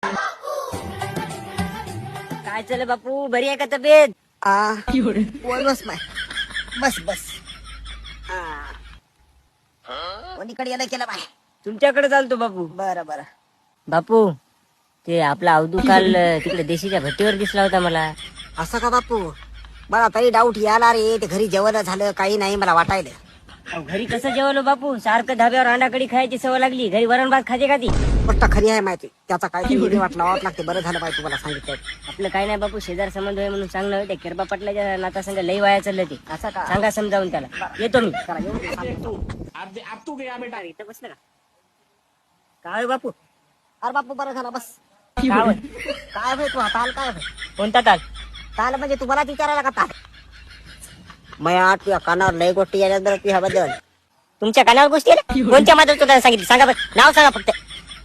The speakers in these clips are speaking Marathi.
काय चाललं बापू, बरी आहे का तब्येत? बोल बस माय, बस बस. कोणीकडे यायला केलं माय? तुमच्याकडे चालतो बापू. बरं बरं. बापू, ते आपला अवधू काल तिकडे देशीच्या भट्टीवर दिसला होता मला. असं का बापू? मला तरी डाऊट याला रे. ते घरी जेवण झालं काही नाही मला वाटायला. अहो, घरी कसं जेवलो बापू? सारखं धाब्यावर अंडा कढी खायची सवय लागली. घरी वरण भात खाते का ती? गोष्ट खरी आहे माहिती. त्याचा काय वाट लावावं लागते. बरं झालं पाहिजे तुम्हाला सांगितलं. आपलं काय नाही बापू, शेजार संबंध आहे म्हणून चांगलं होते. किरबा पटल्याच्या नाता संग लई वाया चाललं ते. असं का? सांगा समजावून त्याला. येतो मी. चला, येऊ दे, सांगतो. इथं बसलं का? काय होय बापू? अरे बापू बरं झालं बस. काय होय? काय होय तू ताल काय होय? कोणता ताल? ताल म्हणजे तुम्हाला विचारायला का ताल? मया तुझ्या कानावर लय गोष्टी यायला बरं तुझ्याबद्दल. तुमच्या कानावर गोष्टी आल्या? कोणत्या मात्र तुला सांगितली? सांगा बरं, नाव सांगा फक्त.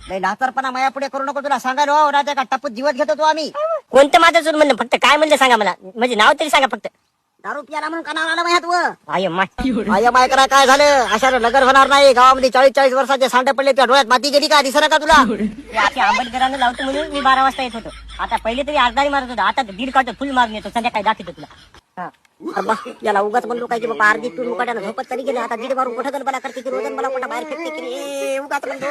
लय नाचरपणा माया पुढे करू नको. तुला सांगायला हो ना, त्या का टपूत जीवत घेतो तो आम्ही. कोणतं माझं म्हणलं? फक्त काय म्हणलं सांगा मला. म्हणजे नाव तरी सांगा फक्त. दारू पियाला म्हणून कानावर आला माया तू. I my. आय माय करा काय झालं? अशाला लगर होणार नाही. गावामध्ये 40-40 वर्षाचे सांडे पडले. त्या डोळ्यात माती गेली का? दिसणार का तुला? आंबेडकरांना लावतो म्हणून मी 12 वाजता येत होतो. आता पहिले तरी अर्धारी मारत होतो. आता 1.5 काढतो, फुल मारून येतो. संध्याकाळी दाखवतो तुला. अरे बा, याला उगाच म्हणलो काय की बाबा अर्धी तू मुकाट्यानं झोपत तरी गेलं. आता 1.5 मारून कुठं गलबला करते की रोजन मला कुठं बाहेर फेकते की रे? उगाच म्हणतो.